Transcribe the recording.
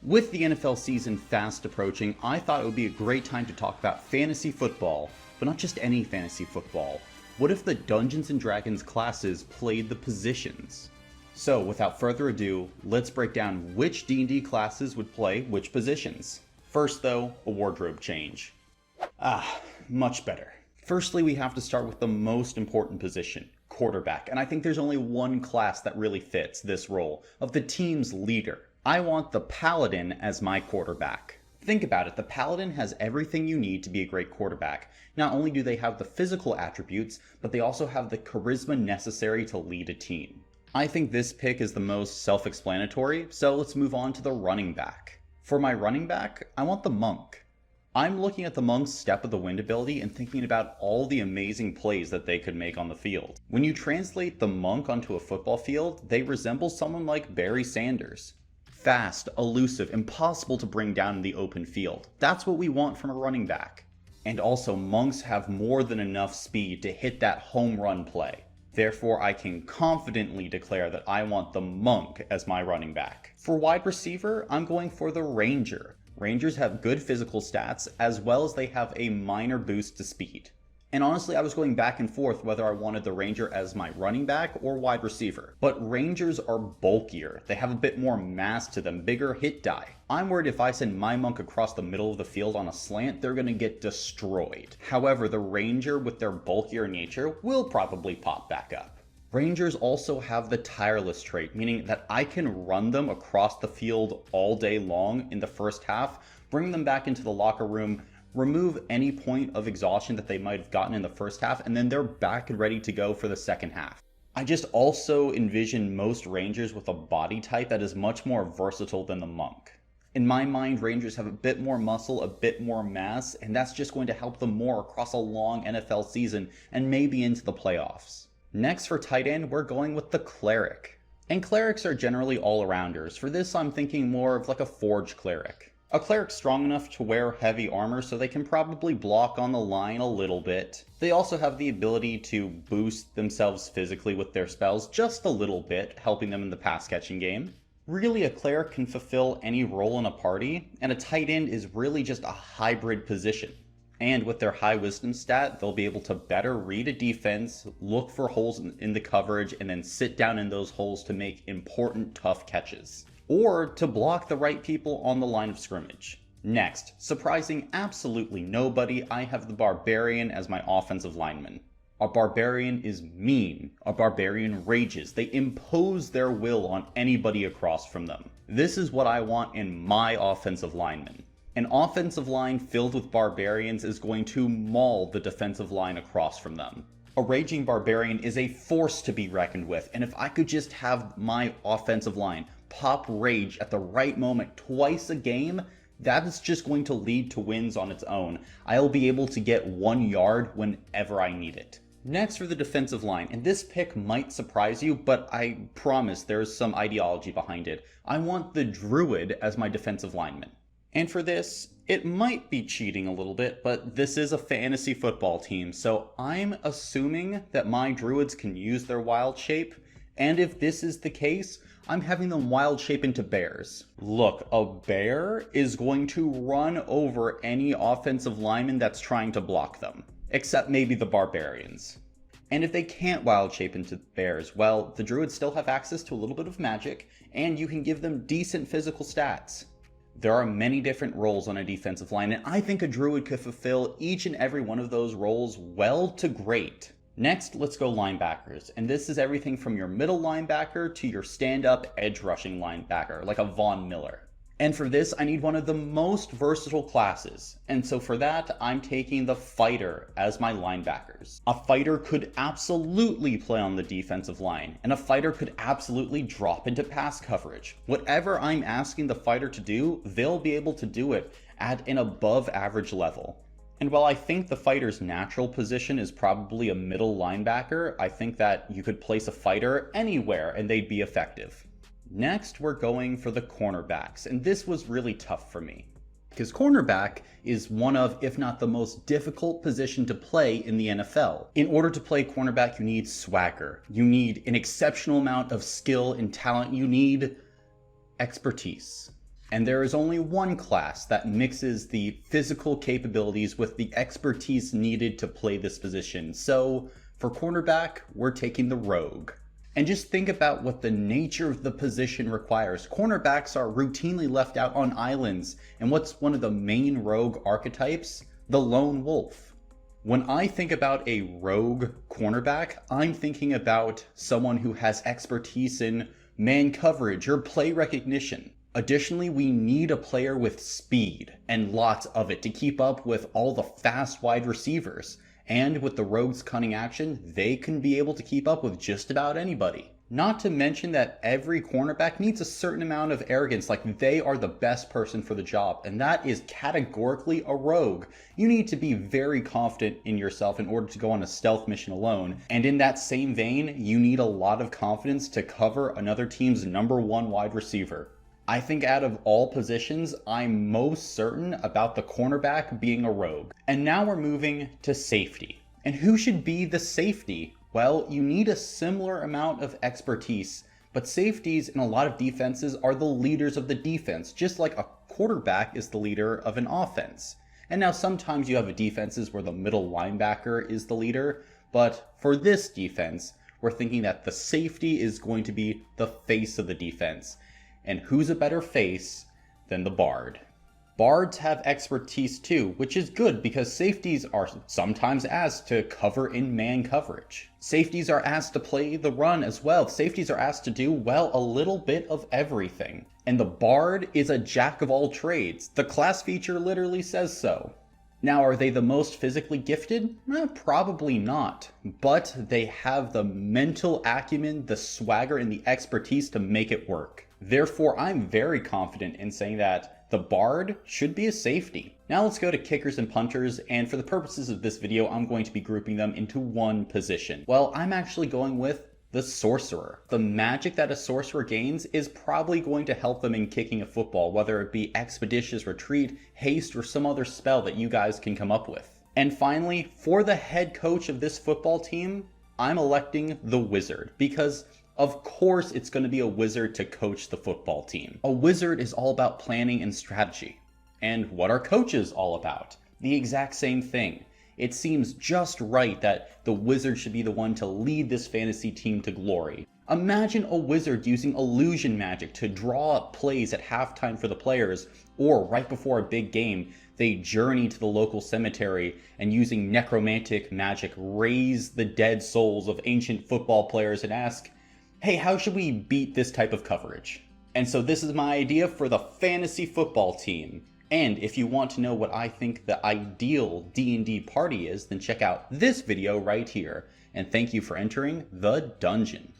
With the NFL season fast approaching, I thought it would be a great time to talk about fantasy football, but not just any fantasy football. What if the Dungeons & Dragons classes played the positions? So without further ado, let's break down which D&D classes would play which positions. First though, a wardrobe change. Much better. Firstly, we have to start with the most important position, quarterback, and I think there's only one class that really fits this role, of the team's leader. I want the Paladin as my quarterback. Think about it, the Paladin has everything you need to be a great quarterback. Not only do they have the physical attributes, but they also have the charisma necessary to lead a team. I think this pick is the most self-explanatory, so let's move on to the running back. For my running back, I want the Monk. I'm looking at the Monk's Step of the Wind ability and thinking about all the amazing plays that they could make on the field. When you translate the Monk onto a football field, they resemble someone like Barry Sanders. Fast, elusive, impossible to bring down in the open field. That's what we want from a running back. And also, Monks have more than enough speed to hit that home run play. Therefore, I can confidently declare that I want the Monk as my running back. For wide receiver, I'm going for the Ranger. Rangers have good physical stats, as well as they have a minor boost to speed. And honestly, I was going back and forth whether I wanted the Ranger as my running back or wide receiver. But Rangers are bulkier. They have a bit more mass to them, bigger hit die. I'm worried if I send my Monk across the middle of the field on a slant, they're going to get destroyed. However, the Ranger, with their bulkier nature, will probably pop back up. Rangers also have the tireless trait, meaning that I can run them across the field all day long in the first half, bring them back into the locker room, remove any point of exhaustion that they might have gotten in the first half, and then they're back and ready to go for the second half. I just also envision most Rangers with a body type that is much more versatile than the Monk. In my mind, Rangers have a bit more muscle, a bit more mass, and that's just going to help them more across a long NFL season and maybe into the playoffs. Next for tight end, we're going with the Cleric. And Clerics are generally all-arounders. For this, I'm thinking more of like a Forge Cleric. A Cleric's strong enough to wear heavy armor, so they can probably block on the line a little bit. They also have the ability to boost themselves physically with their spells just a little bit, helping them in the pass-catching game. Really, a Cleric can fulfill any role in a party, and a tight end is really just a hybrid position. And with their high wisdom stat, they'll be able to better read a defense, look for holes in the coverage, and then sit down in those holes to make important, tough catches. Or to block the right people on the line of scrimmage. Next, surprising absolutely nobody, I have the Barbarian as my offensive lineman. A Barbarian is mean. A Barbarian rages. They impose their will on anybody across from them. This is what I want in my offensive lineman. An offensive line filled with Barbarians is going to maul the defensive line across from them. A raging Barbarian is a force to be reckoned with, and if I could just have my offensive line pop rage at the right moment twice a game, that is just going to lead to wins on its own. I'll be able to get 1 yard whenever I need it. Next for the defensive line, and this pick might surprise you, but I promise there's some ideology behind it. I want the Druid as my defensive lineman. And for this, it might be cheating a little bit, but this is a fantasy football team, so I'm assuming that my Druids can use their wild shape, and if this is the case, I'm having them wild shape into bears. Look, a bear is going to run over any offensive lineman that's trying to block them, except maybe the Barbarians. And if they can't wild shape into bears, well, the Druids still have access to a little bit of magic, and you can give them decent physical stats. There are many different roles on a defensive line, and I think a Druid could fulfill each and every one of those roles well to great. Next, let's go linebackers, and this is everything from your middle linebacker to your stand-up edge rushing linebacker, like a Von Miller. And for this, I need one of the most versatile classes, and so for that, I'm taking the Fighter as my linebackers. A Fighter could absolutely play on the defensive line, and a Fighter could absolutely drop into pass coverage. Whatever I'm asking the Fighter to do, they'll be able to do it at an above average level. And while I think the Fighter's natural position is probably a middle linebacker, I think that you could place a Fighter anywhere and they'd be effective. Next, we're going for the cornerbacks, and this was really tough for me. Because cornerback is one of, if not the most difficult position to play in the NFL. In order to play cornerback, you need swagger. You need an exceptional amount of skill and talent. You need expertise. And there is only one class that mixes the physical capabilities with the expertise needed to play this position. So for cornerback, we're taking the rogue. And just think about what the nature of the position requires. Cornerbacks are routinely left out on islands, and what's one of the main rogue archetypes? The lone wolf. When I think about a rogue cornerback, I'm thinking about someone who has expertise in man coverage or play recognition. Additionally, we need a player with speed, and lots of it, to keep up with all the fast wide receivers. And with the rogue's cunning action, they can be able to keep up with just about anybody. Not to mention that every cornerback needs a certain amount of arrogance, like they are the best person for the job, and that is categorically a rogue. You need to be very confident in yourself in order to go on a stealth mission alone, and in that same vein, you need a lot of confidence to cover another team's #1 wide receiver. I think out of all positions, I'm most certain about the cornerback being a rogue. And now we're moving to safety. And who should be the safety? Well, you need a similar amount of expertise, but safeties in a lot of defenses are the leaders of the defense, just like a quarterback is the leader of an offense. And now sometimes you have defenses where the middle linebacker is the leader, but for this defense, we're thinking that the safety is going to be the face of the defense. And who's a better face than the Bard? Bards have expertise too, which is good because safeties are sometimes asked to cover in man coverage. Safeties are asked to play the run as well. Safeties are asked to do, well, a little bit of everything. And the Bard is a jack of all trades. The class feature literally says so. Now, are they the most physically gifted? Probably not. But they have the mental acumen, the swagger, and the expertise to make it work. Therefore, I'm very confident in saying that the Bard should be a safety. Now let's go to kickers and punters, and for the purposes of this video, I'm going to be grouping them into one position. Well, I'm actually going with the sorcerer. The magic that a sorcerer gains is probably going to help them in kicking a football, whether it be expeditious retreat, haste, or some other spell that you guys can come up with. And finally, for the head coach of this football team, I'm electing the wizard, because of course it's going to be a wizard to coach the football team. A wizard is all about planning and strategy. And what are coaches all about? The exact same thing. It seems just right that the wizard should be the one to lead this fantasy team to glory. Imagine a wizard using illusion magic to draw up plays at halftime for the players, or right before a big game, they journey to the local cemetery and using necromantic magic raise the dead souls of ancient football players and ask, hey, how should we beat this type of coverage? And so this is my idea for the fantasy football team. And if you want to know what I think the ideal D&D party is, then check out this video right here. And thank you for entering the dungeon.